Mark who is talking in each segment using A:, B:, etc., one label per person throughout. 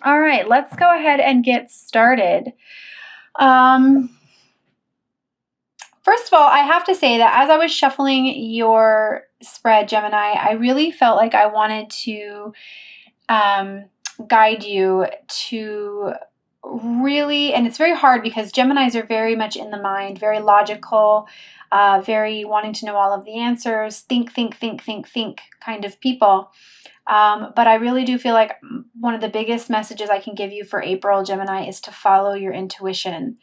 A: All right, let's go ahead and get started. First of all, I have to say that as I was shuffling your spread, Gemini, I really felt like I wanted to guide you to really, and it's very hard because Geminis are very much in the mind, very logical, very wanting to know all of the answers, think kind of people. But I really do feel like one of the biggest messages I can give you for April, Gemini, is to follow your intuition,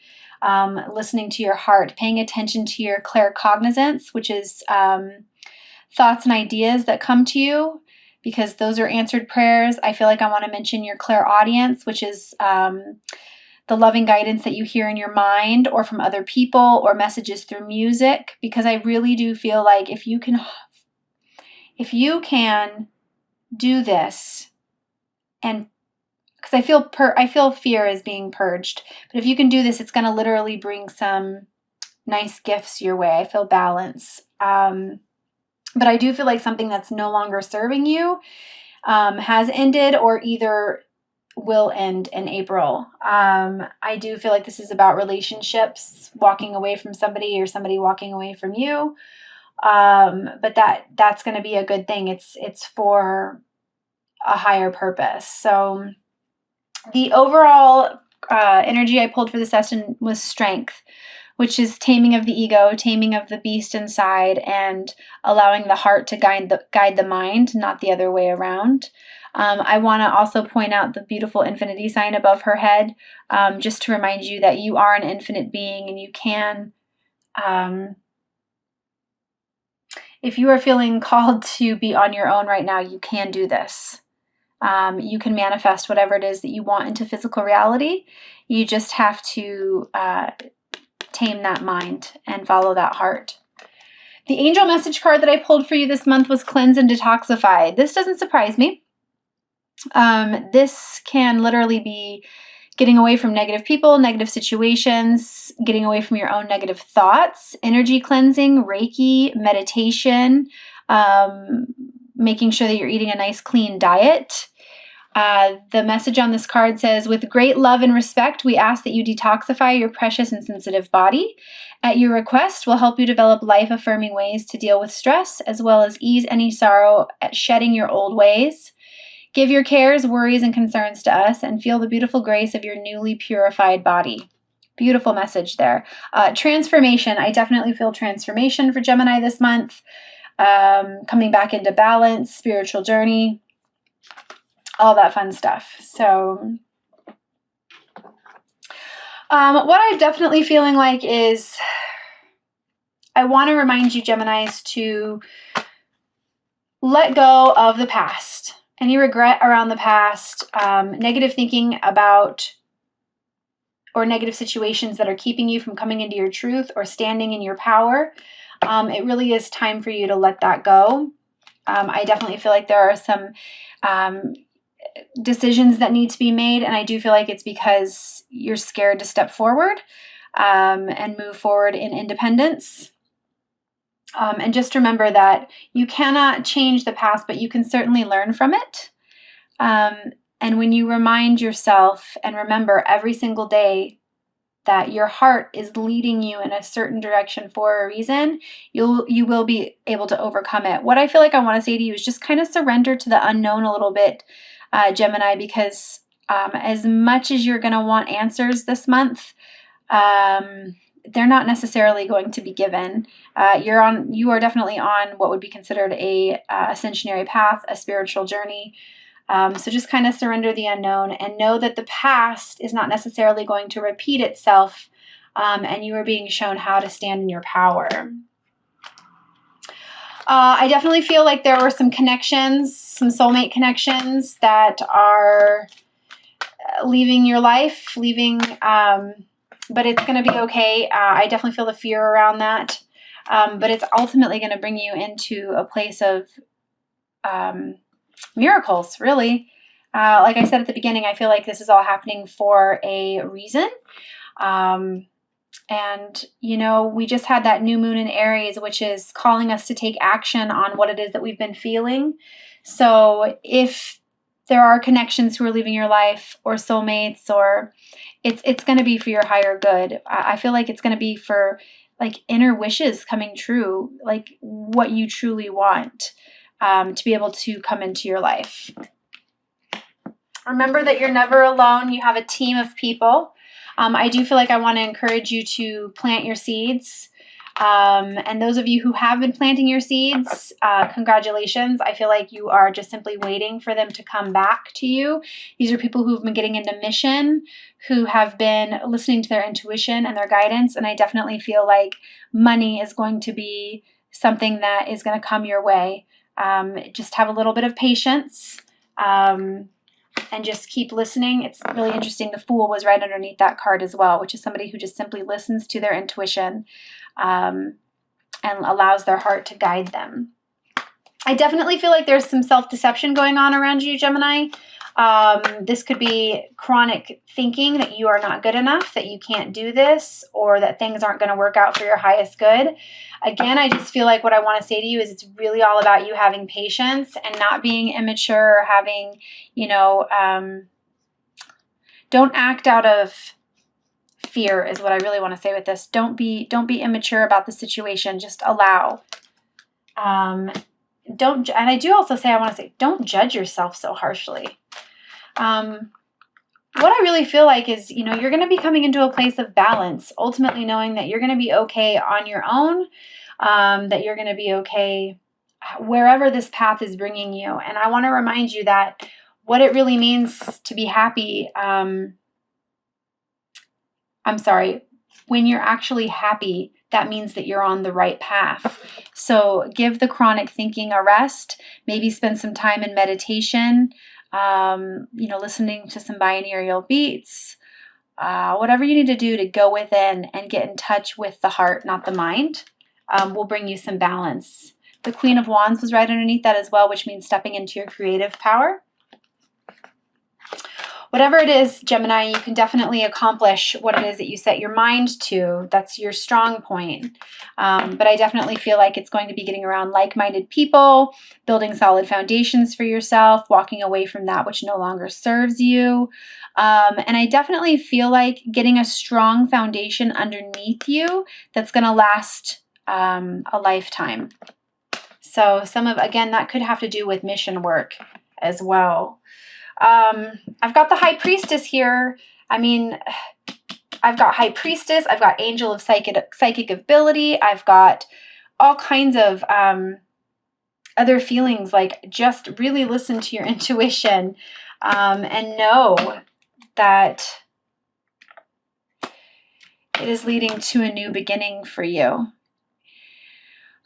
A: listening to your heart, paying attention to your claircognizance, which is thoughts and ideas that come to you, because those are answered prayers. I feel like I want to mention your clairaudience, which is the loving guidance that you hear in your mind or from other people or messages through music, because I really do feel like if you can do this, and because I feel fear is being purged, but if you can do this, it's going to literally bring some nice gifts your way. I feel balance. But I do feel like something that's no longer serving you has ended or either will end in April. I do feel like this is about relationships, walking away from somebody or somebody walking away from you. But that's going to be a good thing. It's for a higher purpose. So the overall energy I pulled for the session was strength, which is taming of the ego, taming of the beast inside, and allowing the heart to guide the mind, not the other way around. I want to also point out the beautiful infinity sign above her head, just to remind you that you are an infinite being, and you can, if you are feeling called to be on your own right now, you can do this. You can manifest whatever it is that you want into physical reality. You just have to tame that mind and follow that heart. The angel message card that I pulled for you this month was cleanse and detoxify. This doesn't surprise me. This can literally be getting away from negative people, negative situations, getting away from your own negative thoughts, energy cleansing, Reiki, meditation, making sure that you're eating a nice clean diet. The message on this card says, with great love and respect, we ask that you detoxify your precious and sensitive body. At your request, we'll help you develop life-affirming ways to deal with stress, as well as ease any sorrow at shedding your old ways. Give your cares, worries, and concerns to us, and feel the beautiful grace of your newly purified body. Beautiful message there. Transformation. I definitely feel transformation for Gemini this month. Coming back into balance, spiritual journey, all that fun stuff. So what I'm definitely feeling like is I want to remind you, Geminis, to let go of the past. Any regret around the past, negative thinking about or negative situations that are keeping you from coming into your truth or standing in your power. It really is time for you to let that go. I definitely feel like there are some decisions that need to be made, and I do feel like it's because you're scared to step forward and move forward in independence. And just remember that you cannot change the past, but you can certainly learn from it. And when you remind yourself and remember every single day that your heart is leading you in a certain direction for a reason, you will be able to overcome it. What I feel like I want to say to you is just kind of surrender to the unknown a little bit, Gemini, because as much as you're going to want answers this month, they're not necessarily going to be given. You are definitely on what would be considered a ascensionary path, a spiritual journey. So just kind of surrender the unknown and know that the past is not necessarily going to repeat itself, and you are being shown how to stand in your power. I definitely feel like there were some connections, some soulmate connections that are leaving your life, but it's going to be okay. I definitely feel the fear around that, but it's ultimately going to bring you into a place of miracles, really. Like I said at the beginning, I feel like this is all happening for a reason. And, we just had that new moon in Aries, which is calling us to take action on what it is that we've been feeling. So if there are connections who are leaving your life, or soulmates, or it's going to be for your higher good. I feel like it's going to be for like inner wishes coming true, like what you truly want to be able to come into your life. Remember that you're never alone. You have a team of people. I do feel like I want to encourage you to plant your seeds. And those of you who have been planting your seeds, congratulations. I feel like you are just simply waiting for them to come back to you. These are people who've been getting into mission, who have been listening to their intuition and their guidance. And I definitely feel like money is going to be something that is going to come your way. Just have a little bit of patience. And just keep listening. It's really interesting. The Fool was right underneath that card as well, which is somebody who just simply listens to their intuition and allows their heart to guide them. I definitely feel like there's some self-deception going on around you, Gemini. This could be chronic thinking that you are not good enough, that you can't do this, or that things aren't going to work out for your highest good. Again, I just feel like what I want to say to you is it's really all about you having patience and not being immature or having, don't act out of fear is what I really want to say with this. Don't be immature about the situation. Just allow. And I do also say, I want to say, don't judge yourself so harshly. What I really feel like is, you're going to be coming into a place of balance, ultimately knowing that you're going to be okay on your own, that you're going to be okay wherever this path is bringing you. And I want to remind you that what it really means to be happy, when you're actually happy, that means that you're on the right path. So give the chronic thinking a rest, maybe spend some time in meditation, listening to some binaural beats, whatever you need to do to go within and get in touch with the heart, not the mind, will bring you some balance. The Queen of Wands was right underneath that as well, which means stepping into your creative power. Whatever it is, Gemini, you can definitely accomplish what it is that you set your mind to. That's your strong point. But I definitely feel like it's going to be getting around like-minded people, building solid foundations for yourself, walking away from that which no longer serves you. And I definitely feel like getting a strong foundation underneath you that's going to last a lifetime. So again, that could have to do with mission work as well. I've got the High Priestess here. I've got High Priestess. I've got Angel of Psychic Ability. I've got all kinds of other feelings, like just really listen to your intuition and know that it is leading to a new beginning for you.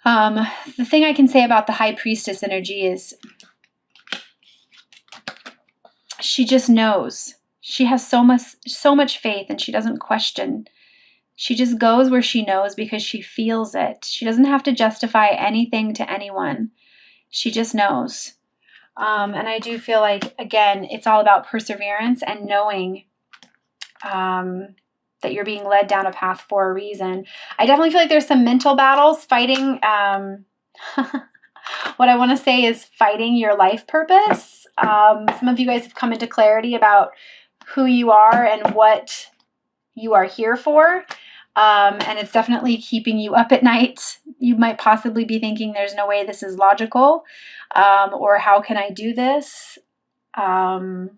A: The thing I can say about the High Priestess energy is she just knows. She has so much faith, and she doesn't question. She just goes where she knows because she feels it. She doesn't have to justify anything to anyone. She just knows. And I do feel like, again, it's all about perseverance and knowing that you're being led down a path for a reason. I definitely feel like there's some mental battles fighting. What I want to say is fighting your life purpose. Some of you guys have come into clarity about who you are and what you are here for. And it's definitely keeping you up at night. You might possibly be thinking there's no way this is logical, or how can I do this? But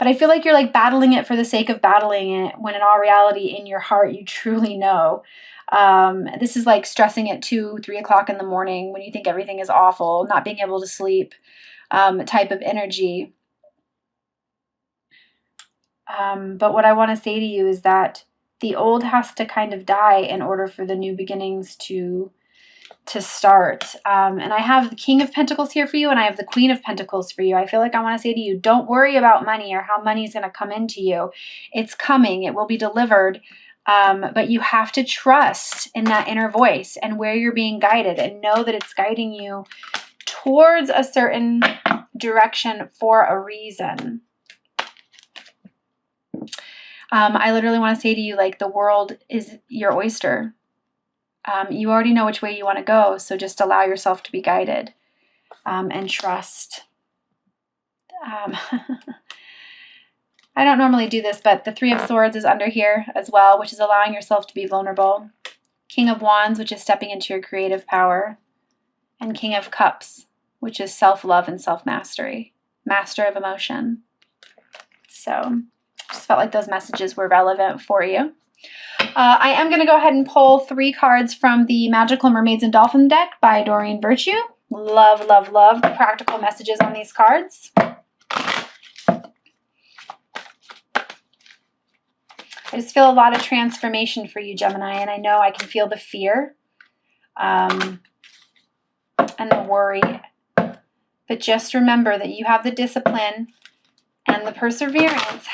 A: I feel like you're like battling it for the sake of battling it, when in all reality, in your heart, you truly know. This is like stressing at 2-3 o'clock in the morning when you think everything is awful, not being able to sleep, type of energy. But what I want to say to you is that the old has to kind of die in order for the new beginnings to start. And I have the King of Pentacles here for you, and I have the Queen of Pentacles for you. I feel like I want to say to you, don't worry about money or how money is going to come into you. It's coming. It will be delivered. But you have to trust in that inner voice and where you're being guided, and know that it's guiding you towards a certain direction for a reason. I literally want to say to you, like, the world is your oyster. You already know which way you want to go, so just allow yourself to be guided, and trust. I don't normally do this, but the Three of Swords is under here as well, which is allowing yourself to be vulnerable. King of Wands, which is stepping into your creative power. And King of Cups, which is self-love and self-mastery. Master of emotion. So just felt like those messages were relevant for you. I am going to go ahead and pull 3 cards from the Magical Mermaids and Dolphin deck by Doreen Virtue. Love, love, love the practical messages on these cards. I just feel a lot of transformation for you, Gemini, and I know I can feel the fear and the worry. But just remember that you have the discipline and the perseverance,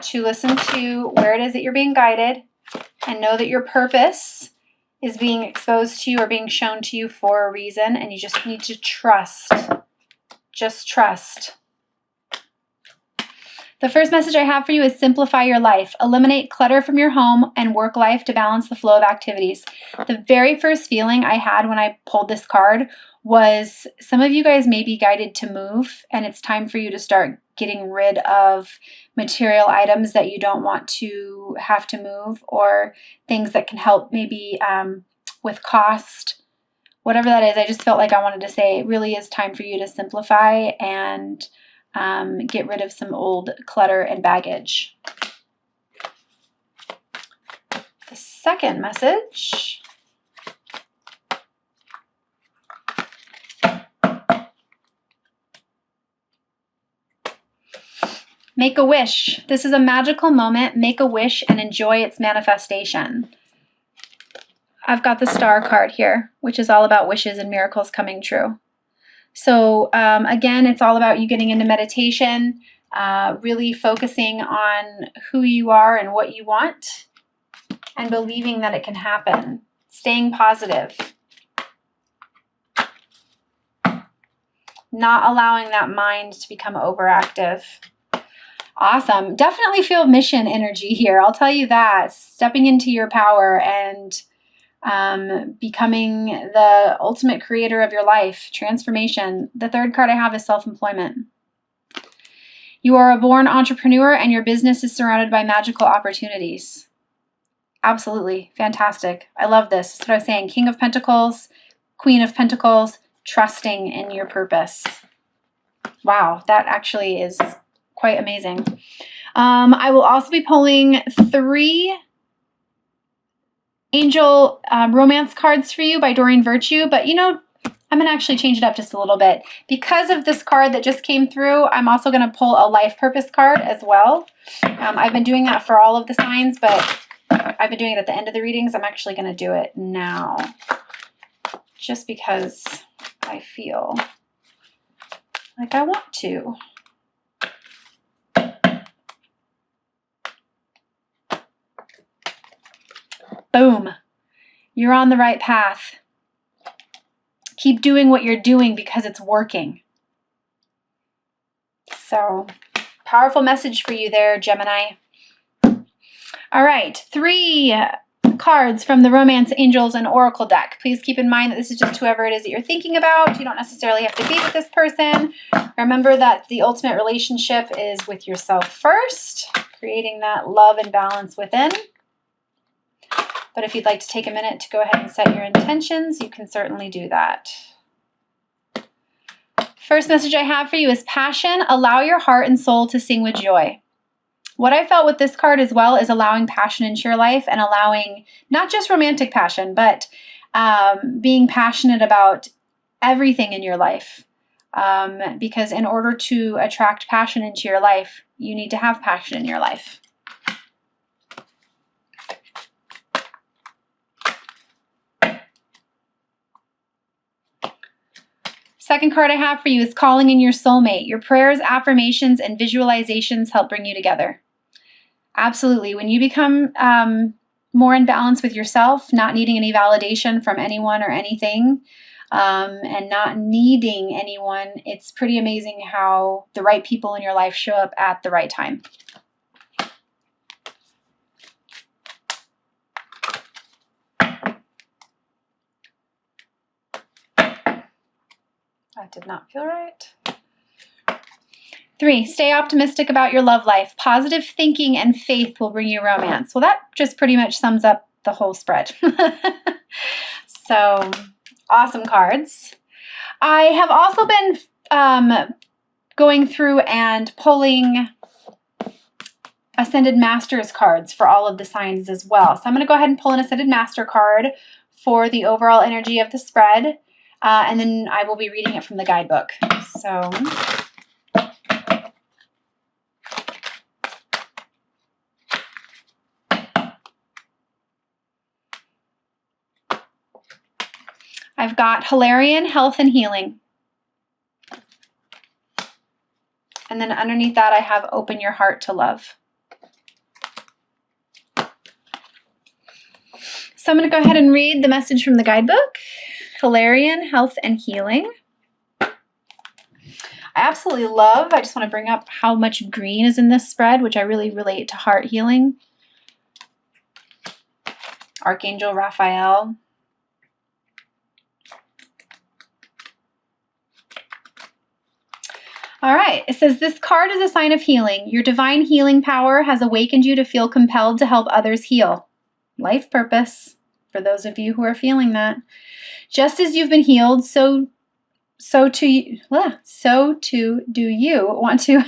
A: to listen to where it is that you're being guided and know that your purpose is being exposed to you or being shown to you for a reason, and you just need to trust. Just trust. The first message I have for you is simplify your life. Eliminate clutter from your home and work life to balance the flow of activities. The very first feeling I had when I pulled this card was some of you guys may be guided to move, and it's time for you to start getting rid of material items that you don't want to have to move, or things that can help maybe with cost. Whatever that is, I just felt like I wanted to say it really is time for you to simplify and get rid of some old clutter and baggage. The second message make a wish. This is a magical moment. Make a wish and enjoy its manifestation. I've got the Star card here, which is all about wishes and miracles coming true. So again, it's all about you getting into meditation, really focusing on who you are and what you want, and believing that it can happen. Staying positive. Not allowing that mind to become overactive. Awesome. Definitely feel mission energy here. I'll tell you that. Stepping into your power and becoming the ultimate creator of your life. Transformation. The third card I have is self-employment. You are a born entrepreneur and your business is surrounded by magical opportunities. Absolutely. Fantastic. I love this. That's what I was saying. King of Pentacles, Queen of Pentacles, trusting in your purpose. Wow. That actually is quite amazing. I will also be pulling 3 Angel Romance cards for you by Doreen Virtue, but you know, I'm going to actually change it up just a little bit. Because of this card that just came through, I'm also going to pull a Life Purpose card as well. I've been doing that for all of the signs, but I've been doing it at the end of the readings. I'm actually going to do it now, just because I feel like I want to. Boom. You're on the right path. Keep doing what you're doing because it's working. So, powerful message for you there, Gemini. All right, 3 cards from the Romance Angels and Oracle deck. Please keep in mind that this is just whoever it is that you're thinking about. You don't necessarily have to be with this person. Remember that the ultimate relationship is with yourself first, creating that love and balance within. But if you'd like to take a minute to go ahead and set your intentions, you can certainly do that. First message I have for you is passion. Allow your heart and soul to sing with joy. What I felt with this card as well is allowing passion into your life and allowing not just romantic passion, but being passionate about everything in your life. Because in order to attract passion into your life, you need to have passion in your life. Second card I have for you is calling in your soulmate. Your prayers, affirmations, and visualizations help bring you together. Absolutely. When you become more in balance with yourself, not needing any validation from anyone or anything, and not needing anyone, it's pretty amazing how the right people in your life show up at the right time. That did not feel right. 3, stay optimistic about your love life. Positive thinking and faith will bring you romance. Well, that just pretty much sums up the whole spread. So, awesome cards. I have also been going through and pulling Ascended Masters cards for all of the signs as well. So I'm going to go ahead and pull an Ascended Master card for the overall energy of the spread, and then I will be reading it from the guidebook. So I've got Hilarion, Health and Healing. And then underneath that I have Open Your Heart to Love. So I'm going to go ahead and read the message from the guidebook. Hilarion, Health and Healing. I absolutely love, I just want to bring up how much green is in this spread, which I really relate to heart healing. Archangel Raphael. All right, it says, this card is a sign of healing. Your divine healing power has awakened you to feel compelled to help others heal. Life purpose, for those of you who are feeling that. Just as you've been healed, so too do you want to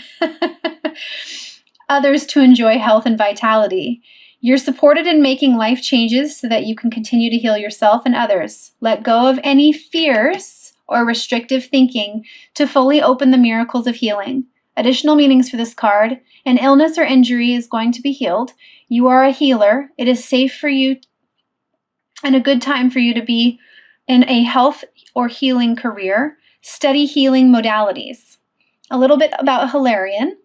A: others to enjoy health and vitality. You're supported in making life changes so that you can continue to heal yourself and others. Let go of any fears or restrictive thinking to fully open the miracles of healing. Additional meanings for this card: an illness or injury is going to be healed. You are a healer. It is safe for you and a good time for you to be in a health or healing career. Study healing modalities. A little bit about Hilarion.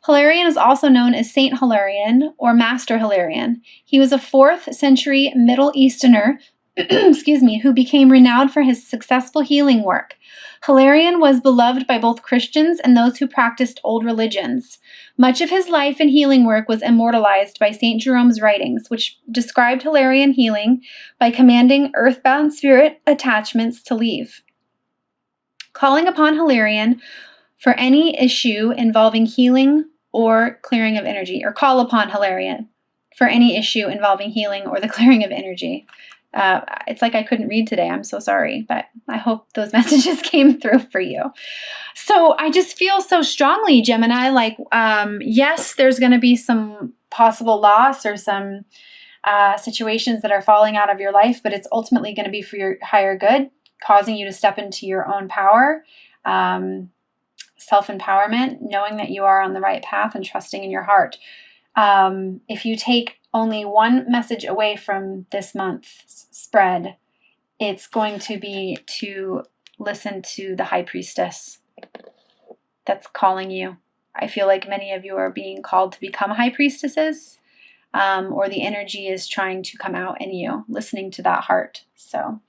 A: Hilarion is also known as Saint Hilarion or Master Hilarion. He was a 4th century Middle Easterner who became renowned for his successful healing work. Hilarion was beloved by both Christians and those who practiced old religions. Much of his life and healing work was immortalized by St. Jerome's writings, which described Hilarion healing by commanding earthbound spirit attachments to leave. Calling upon Hilarion for any issue involving healing or clearing of energy, or call upon Hilarion for any issue involving healing or the clearing of energy. It's like I couldn't read today. I'm so sorry, but I hope those messages came through for you. So I just feel so strongly, Gemini, like, yes, there's going to be some possible loss or some situations that are falling out of your life, but it's ultimately going to be for your higher good, causing you to step into your own power, self-empowerment, knowing that you are on the right path and trusting in your heart. If you take only one message away from this month's spread, it's going to be to listen to the High Priestess that's calling you. I feel like many of you are being called to become High Priestesses, or the energy is trying to come out in you, listening to that heart. So